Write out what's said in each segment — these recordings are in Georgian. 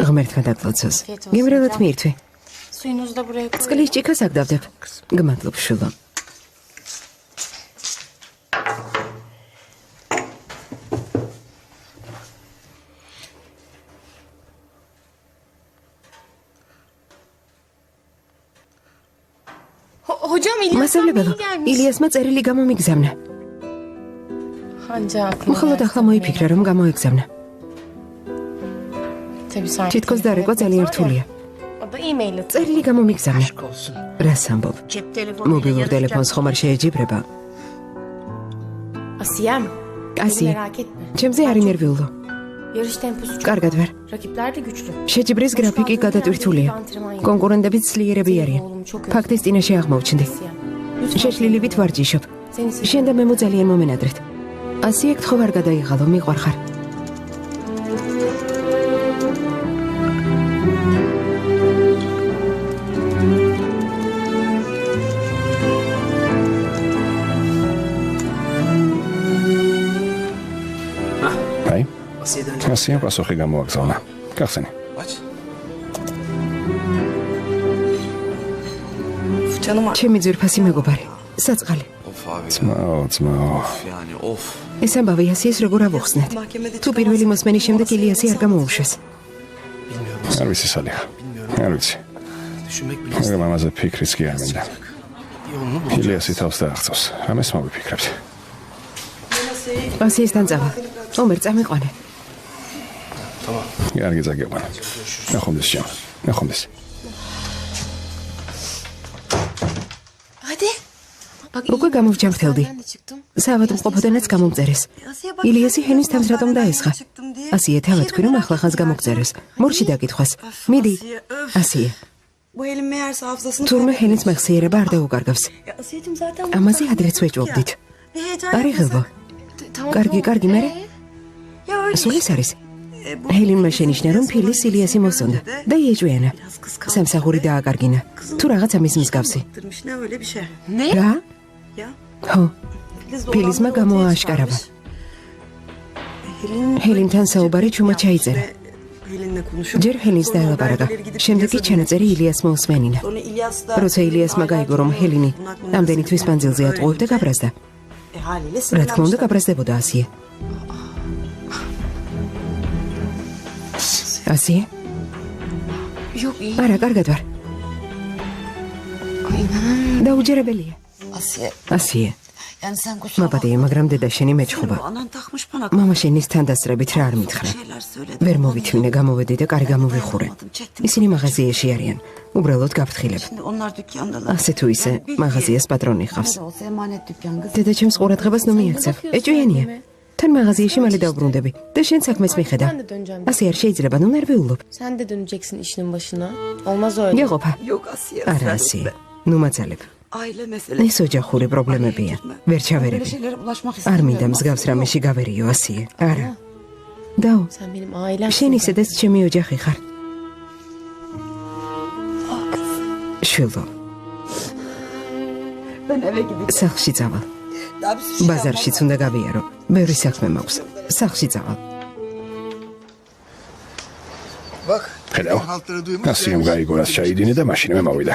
ღმერთმა დაგლოცოს. გემრიელად მიირთვი. წყლის ჭიქას აგდავდებ. გმადლობ შვილო. მასწავლებელო, ილიასმა წერილი გამომიგზავნა. მხოლოდ ახლა მოიფიქრა, რომ გამოეგზავნა. თითქოს დარეკვა ძალიან რთულია. წერილი გამომიგზავნა. რას ამბობ? მობილურ ტელეფონს ხომ არ შეეჯიბრება? ასია, ჩემზე არ ინერვიულო. კარგად ვარ. შეჯიბრის გრაფიკი გადატვირთულია. კონკურენტებიც ძლიერები არიან. ფაქტის წინაშე აღმოჩნდი. შეშლილივით ვარჯიშობ. შენ და მე ძალიან მომენადრეთ. ასია გთხოვ არ გადაიღალო, მიყვარხარ. ასია პასუხი გამოაგზავნა. გახსენე. ჩემი ძვირფასი მეგობარი, საწყალი. ძმაო. ეს ამბავი ასიას როგორ ავუხსნეთ? თუ პირველი მოსმენის შემდეგ ილიასი არ გამოუშვეს. არ ვიცი სალიხა. არ ვიცი. მაგრამ ამაზე ფიქრიც კი არ მინდა. ილიასი თავს დააღწევს. რამეს მოვიფიქრებთ? ასიასთან წავალ. ომერ წამიყვანე. კარგი წაგიყვანა. ნახომდეს ჩემ. ნახომდეს. უკვე გამოვჯამრთელდი. საავადმყოფოდანაც გამომწერეს. ილიასი ჰენის თავს რატომ დაესხა? ასია თავად თქვი რომ ახლახანს გამოგწერეს. მორჩი დაკითხვას. მიდი. ასია. თურმე ჰენის მეხსიერება არ დაუკარგავს. ამაზე ადრეც ვეჭვობდით. არი ღელბო. კარგი, მერე? სულ ეს არის. ჰელინმა შენიშნა რომ ფილის ილიასი მოსწონდა და იეჭვიანა. სამსახური დააკარგინა. თუ რაღაცა მის მსგავსი. რა? ხო. ფილისმა გამოააშკარავა. ჰელინთან საუბარი ჩუმად ჩაიწერა. ჯერ ჰელინს დაელაპარაკა. შემდეგ კი ჩანაწერი ილიასმა უსმენინა. როცა ილიასმა გაიგო რომ ჰელინი ამდენი თვის მანძილზე ატყუებდა, გაბრაზდა. რა თქმა უნდა, გაბრაზდებოდა ასია. ასია? არა, კარგად ვარ. დაუჯერებელია. ასია. მაპატია, მაგრამ დედა შენი მეჩხუბა. მამა შენის თანდასწრებით რა არ მითხრა. ვერ მოვითმინე, გამოვედი და კარი გამოვიხურე. ისინი მაღაზიაში არიან. უბრალოდ გაფრთხილებ. ასე თუ ისე, მაღაზიას პატრონი ხავს. დედა ჩემს ყურადღებას ნუ მიაქცევ. ეჭვიანია. თან მაღაზიაში მალე დავბრუნდები და შენ საქმეს მიხედა. ასე არ შეიძლება, ნუ ნერვიულობ. Sen de döneceksin işinin başına. Olmaz öyle. გეყოფა. არა, ასია. ნუ მაძალებ. ეს ოჯახური პრობლემებია. ვერ ჩავერები. არ მინდა მსგავს რამეში გავერიო, ასია. არა. დაუ. Sen benim ailem. შენ ისედაც ჩემი ოჯახი ხარ. შვილო. სახლში წავალ. ბაზარშიც უნდა გავიარო. ბევრი საქმე მაქვს. სახლში წავალ. ხედავ. ასიამ გაიგო რაც ჩაიდინე და მაშინვე მოვიდა.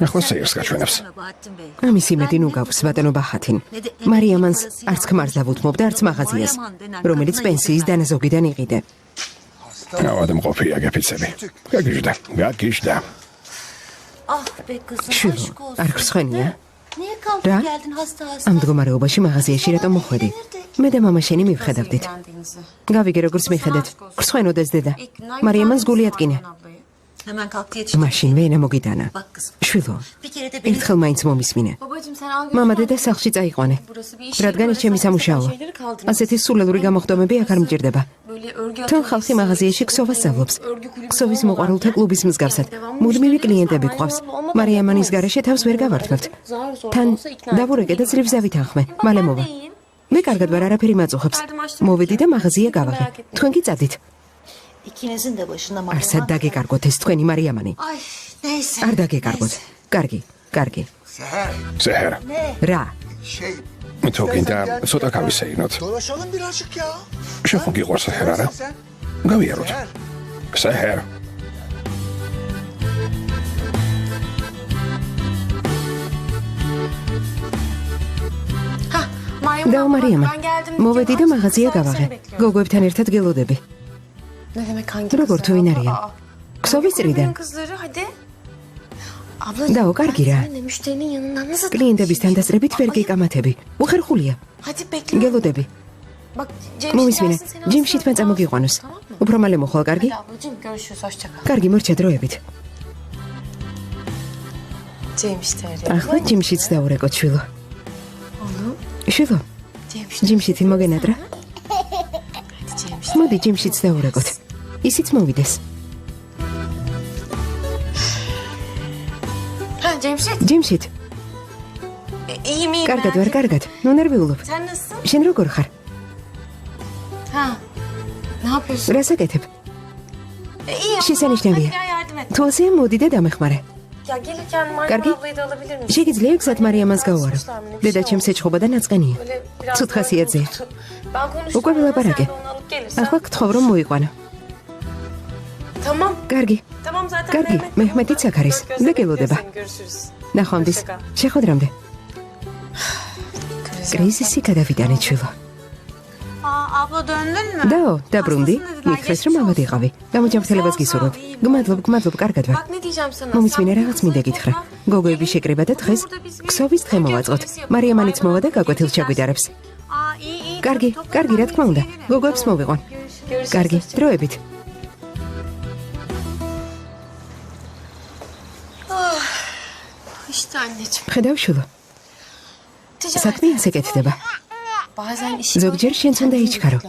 ახლა საერს გაჩვენებს. ამის იმედი ნუ გაქვს, ბატონო ბახათინ. მარიამანს არც ქმარს დავუთმობდა, არც მაღაზიას, რომელიც პენსიის დანაზოგიდან იყიდე. ავადმყოფია გეფიცები. გაგიჟდა. შვილო, არ გსხენია? რა? ამ მდგომარეობაში მაღაზიაში რატომ მოხვედი? მე და მამა შენი მივხედავდით. გავიგე როგორც მიხედეთ. გსხენოდეს დედა. მარიამანს გული ატკინე. მაშინ ვენა მოგიტანა. შვილო, ერთხელ მაინც მომისმინე. მამა დედა სახლში წაიყვანე. რადგან ის ჩემი სამუშაოა. ასეთი სულელური გამოხდომები აქ არ მჭირდება. თან ხალხი მაღაზიაში ქსოვას სწავლობს. ქსოვის მოყვარულთა კლუბის მსგავსად. მუდმივი კლიენტები გვყავს. მარიამანის გარეშე თავს ვერ გავართმევთ. თან დავურეკე და ძლივზავით ახმე. მალე მოვა. მე კარგად ვარ, არაფერი მაწუხებს. მოვედი და მაღაზია გავაღე. თქვენ კი წადით. არსად დაგეკარგოთ ეს თქვენი მარიამანი. არ დაგეკარგოთ. კარგი. ზეჰერ. რა? თუ გინდა ცოტა გავისეირნოთ. შეხო გიყვარს ზეჰერ არა? გავიაროთ. Seher. და მარიამა, მოვედი და მაღაზია გავაღე. გოგოებთან ერთად გელოდები. Ne demek hangi როგორ თუ ვინ არიან? ქსოვის წრიდან. Kızları hadi. Abla Dao, kargi ra. Ben de müşterinin yanından nasıl კლიენტებისთან დასწრებით ვერ გეკამათები. უხერხულია. Hadi bekle. გელოდები. Bak მომისმინე, ჯიმში თქვენ წამოგიყვანოს. უფრო მალე მოხვალ, კარგი? Ablacığım görüşürüz hoşça kal. კარგი, მორჩა დროებით. Cemşter. ახლა ჯიმშიც დაურეკო ჩვილო. შვილო, ჯიმში თი მოგენატრა? მოდი ჯიმშიც დაურეკოთ. ისიც მოვიდეს. Ha Cemşit. ჯიმშით. İyiyim iyiyim. კარგად ვარ, კარგად. ნუ ნერვიულობ. Sen nasılsın? შენ როგორ ხარ? Ha. Ne yapıyorsun? რასაკეთებ? İyi. შესანიშნავია. Hadi gel yardım et. თუ ასეა, მოდი და დამეხმარე. Ya gelirken Maria Kargi? ablayı da alabilir misin? შეგიძლია გზად მარიამას გავუარო. დედა ჩემს ეჩხობა და ნაწყენია. Böyle biraz Ცუდ ხასიათზე. Ben konuştum. უკვე ველაპარაკე. Sen de onu alıp gelirsen. ახლა გთხოვ რომ მოიყვანო. Tamam. კარგი. Tamam zaten. Kargi, Mehmet'იც აქ არის. და გელოდება. Görüşürüz. ნახვამდის. შეხვედრამდე. კრიზისი გადავიტანე ჩვილო. Abla döndün mü? დაო, დაბრუნდი. მიხეს რომ ავადიყავი. გამოჯანმრთელებას გისურვებ. გმადლობ, gmadlob, კარგად ვარ. Bak ne diyeceğim sana. მომისმინე რაღაც მინდა გითხრა. გოგოები შეკრება და დღეს ქსოვის დღე მოვაწყოთ. მარიამანიც მოვა და გაკვეთილ ჩაგვიდარებს. Aa iyi. კარგი, კარგი, რა თქმა უნდა. გოგოებს მოვიყვან. კარგი, დროებით. İşte anneciğim. ხედავ შვილო. საქმე ასე კეთდება. Bazen işi ზოგჯერ შენც უნდა იჩქარო.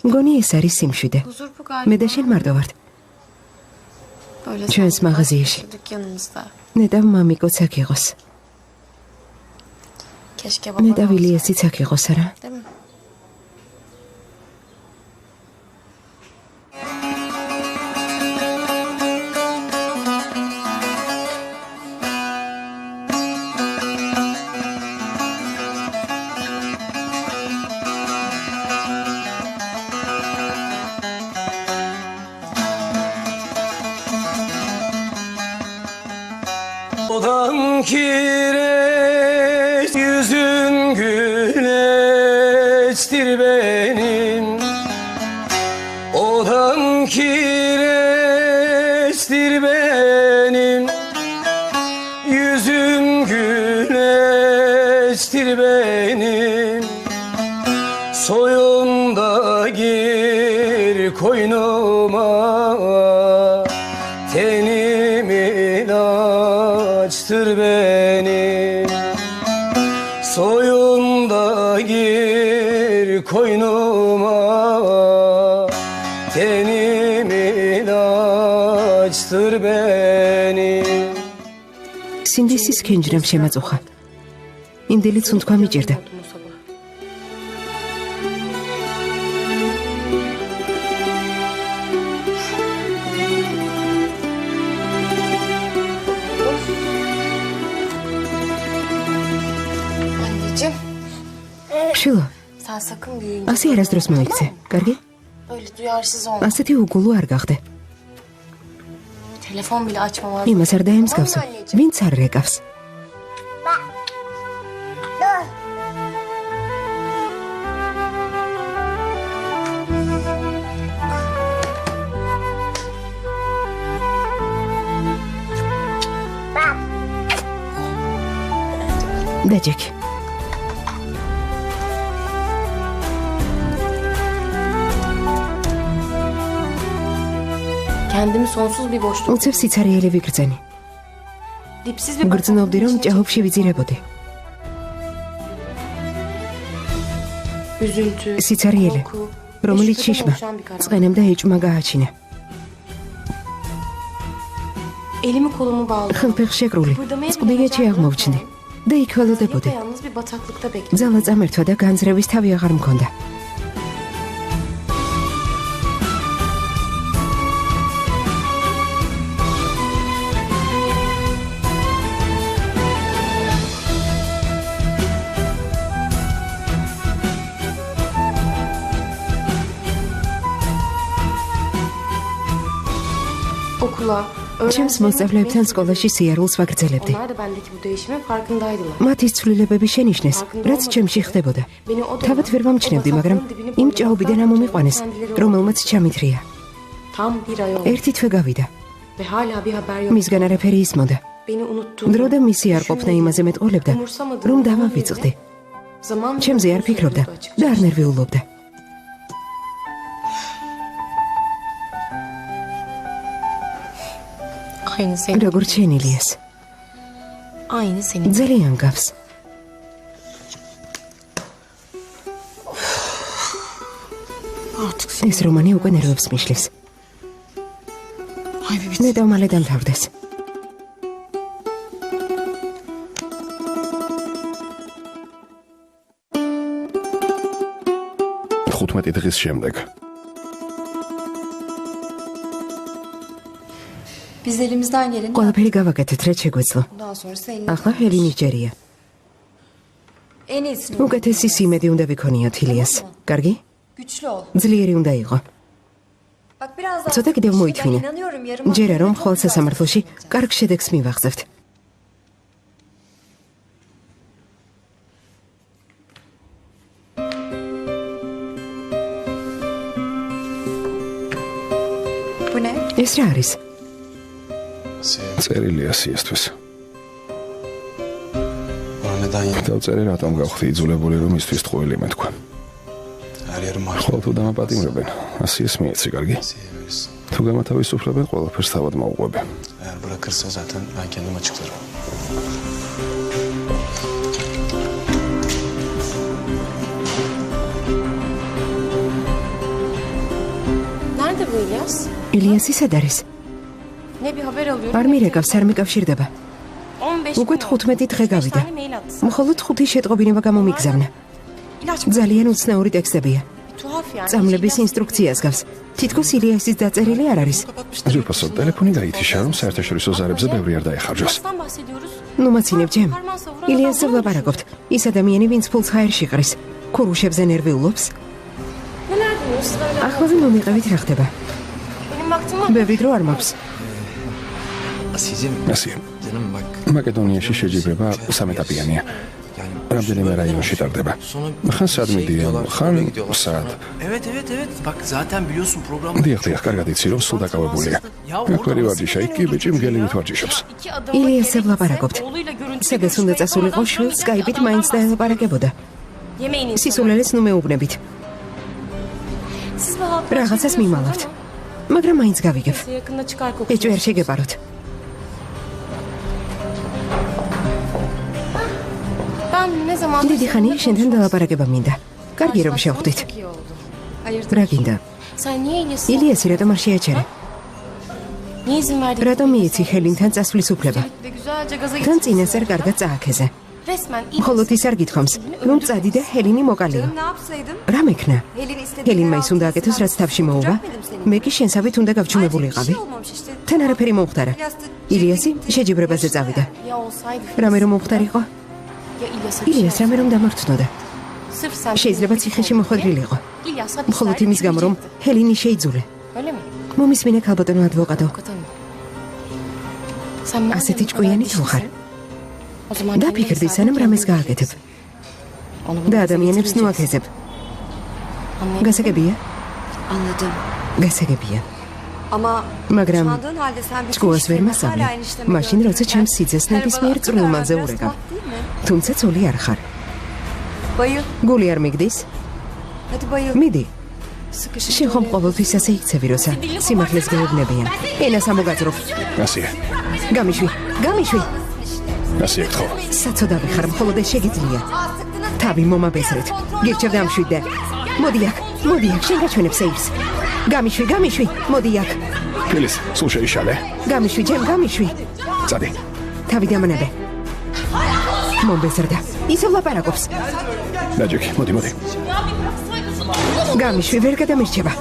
მგონი ეს არის სიმშვიდე. Huzur bu galiba. მე და შენ მარტო ვართ. Böyle Ჩვენს sen მაღაზიაში. dükkanımızda. ნეტავ მამიკოც აქ იყოს. Keşke babam ნეტავ olsa, ილიასიც აქ იყოს, არა? değil mi? Odan kireç, yüzün güleçtir benim. Odan kireçtir benim. Yüzüm güleçtir benim. Soyunda gir koynuma. Tenim ilaçtır benim. Soyunda gir koynuma. Tenim ilaçtır benim. სინდისის კენჯრამ შემაწუხა. იმდელი თუნთქვა მიჭირდა. Oldum o sabah. Anneciğim, შვილო, sen sakın büyüyünce ასე არასდროს მოიქცე. კარგი? böyle duyarsız olma. ასეთი უგულო არ გახდე. Telefon bile açmamaz. იმას არ დაემსგავსო. ვინც არ რეკავს. დაჯექი. Kendimi sonsuz bir boşluk. უცებ სიცარიელი ვიგრძენი. Dipsiz bir გრძნობდი რომ içine ჭაობში ვიძირებოდი. üzüntü, სიცარიელი, korku, რომელიც ve şüpheden შიშმა oluşan bir karar. წყენამ და ეჭვმა გააჩინა. Elimi kolumu bağladım. ხმფეხ შეკრული, წყვილიაჩი აღმოვჩნდი და იქ ველოდებოდი. Yalnız bir bataklıkta bekledim. ძალა წამერთვა და განძრევის თავი აღარ მქონდა. Okula, ჩემს მოსწავლეებთან სკოლაში სიარულს ვაგრძელებდი. Onlar da bendeki bu değişimin farkındaydılar. მათ ის ცვლილებები შენიშნეს, რაც ჩემში ხდებოდა. თავად ვერ ვამჩნევდი, მაგრამ იმ ჭაობიდან ამომიყვანეს, რომელმაც ჩამითრია. Tam bir ay oldu. ერთი თვე გავიდა. Ve hala bir haber yok. მისგან არაფერი ისმოდა. Beni unuttuğunu. დრო და მისი არ ყოფნა იმაზე მეტყოლებდა, რომ დავავიწყდი. Zaman ჩემზე არ ფიქრობდა და არ ნერვიულობდა. Aynı senin. როგორც შენ ილიას, Aynı senin. ძალიან გავს. Artık ეს რომანი უკვე ნერვებს მიშლის. Ay bir ნეტავ მალე დამთავრდეს. ხუთმეტი დღის შემდეგ. Biz elimizden geleni ყველაფერი გავაკეთეთ, რაც შეგვეძლო. bundan sonrası elini ახლა ჰელინი ჯერია. en iyisini უკეთესი სიმედი უნდა ვიქონიოთ ილიას. კარგი? güçlü ol. ძლიერი უნდა იყო. Bak biraz daha ცოტა კიდევ ben მოითმინე. inanıyorum yarım ჯერა რომ çok ხოლ güzel სასამართლოში olacak. კარგ შედეგს მივაღწევთ. Bu ne? ეს რა არის? წერილი ასიესთვის. neden ya? დავწერე რატომ გავხდი იძულებული რომ ისთვის ტყუილი მეთქვა. Her yerim var. ხოლ თუ დამაპატიმრებენ, ასიეს მიეცი, კარგი? Sevebilirsin. თუ გამათავისუფლებენ, ყველაფერს თავად მოუყვები. Eğer bırakırsa zaten ben kendim açıklarım. Nerede bu İlyas? ილიასი სად არის? Ne bir haber alıyorum. არ მირეკავს, არ მიკავშირდება. 15 უკვე gün oldu. 15 დღე 5 გავიდა. tane mail attı. მხოლოდ 5 შეტყობინება გამომიგზავნა. İlaç ძალიან უცნაური ტექსტებია. bir tuhaf yani. წამლების ინსტრუქციას გავს. თითქოს ილიასის დაწერილი არ არის. ჟილფასო, ტელეფონი გაითიშა, რომ საერთაშორისო ზარებზე ბევრი არ დაეხარჯოს. Nasıldan bahsediyoruz? ნუ მაცინებ ჯემ. Parmağı savuran ილიასზე adam ვლაპარაკობთ. ის ადამიანი, ვინც ფულს ჰაერში ყრის, ქურუშებზე ნერვიულობს. Neler dinliyoruz? Siz öyle ახლავე მომიყევით რა ხდება. benim vaktim var. ბევრი დრო არ მაქვს. Asiyeciğim, ასია. canım bak. მაკედონიაში შეჯიბრება სამეტაპიანია. Yani რამდენიმე რაიონში ტარდება. ხან სად მიდიან, ხან სად. Evet. Bak zaten biliyorsun programı. დიახ, კარგად იცი, რომ სულ დაკავებულია. აქ ვერი ვარჯიშა, იქ კი ბიჭი მგელივით ვარჯიშობს. İki adamı ილიასზე eve ვლაპარაკობთ. gitse, oğluyla görüntülü სადაც უნდა görüşmeyi წასულიყო sonradan შვილს böyle სკაიპით adamlar მაინც დაელაპარაკებოდა. Yemeğin insanı. სისულელეს ნუ მეუბნებით. Siz bu halkla რაღაცას şey მიმალავთ. biliyorsunuz მაგრამ მაინც გავიგებ. ama yakında çıkar kokusu. ეჭვი არ შეგებაროთ. Ben ne zaman დიდი ხანია შენთან დალაპარაკება მინდა. კარგი რომ შევხვდით. Çok iyi oldu. Hayır. რა გინდა? Sen niye İlyas'ı? ილიასი რატომ არ შეაჩერე? Niye izin verdin? რატომ მიიცი ჰელინთან წასვლის უფლება? Ve güzelce gaza თან getirdi. წინასწარ კარგად წააქეზე. Resmen მხოლოდ ის არ გითხოვს, რომ წადი და ჰელინი მოკალიო. Ne yapsaydım? რა მექნა? Helin istediği ჰელინმა ის უნდა აკეთოს, რაც თავში მოუვა. მე კი შენსავით უნდა გავჩუმებულიყავი. olmamış işte. თან არაფერი მომხდარა. ილიასი შეჯიბრებაზე წავიდა. Ya olsaydı. რამე რომ მომხდარიყო? Ya İlyas'a bir ილიას şey. რამე რომ დამარცხნოდა. Sırf sen. შეიძლება ციხეში მოხვედრილიყო. İlyas'a bir მხოლოდ şey იმის გამო, რომ ჰელინი შეიძულე. Öyle mi? მომისმინე ქალბატონო ადვოკატო. Katanım. Sen madem ასეთი bu kadar ჭკვიანი თუ ხარ? dişlisin, o zaman დაფიქრდი kendini სანამ sadece რამეს kendin გააკეთებ. Onu bunu და bize ადამიანებს ნუ getirmeyeceksin. აკეთებ. Anlayabiliyor გასაგებია? Anladım. გასაგებია. Ama მაგრამ çandığın halde sen bütün ჭკუას ვერ işlerini მასწავლე. hala enişteme მაშინ როცა gönderiyorsun. ჩემს სიძეს Her ნებისმიერ bana წვრილმანზე biraz ურეკავ. tuhaf değil mi? თუმცა ცოლი არ ხარ. Bayıl. გული არ მიგდის? Hadi bayıl. მიდი. Sıkışınca შენ ხომ oluyor. ყოველთვის ასე იქცევი, როცა სიმართლეს გეუბნებიან. ენას ამოგაძრობ. ასია. გამიშვი. ასია ხო. საცოდავი ხარ, მხოლოდ ეს შეგიძლია. თავი მომაბეზრეთ. გირჩევ დამშვიდე. მოდი აქ, შენ გაჩვენებს ეირს. გამიშვი, მოდი აქ. ფილის, სულ შეიშალე. გამიშვი, ჯემ, წადი. თავი დამანაბე. მომბეზრდა. ისე ვლაპარაკობს. დაჯექი, მოდი. გამიშვი, ვერ გადამირჩება.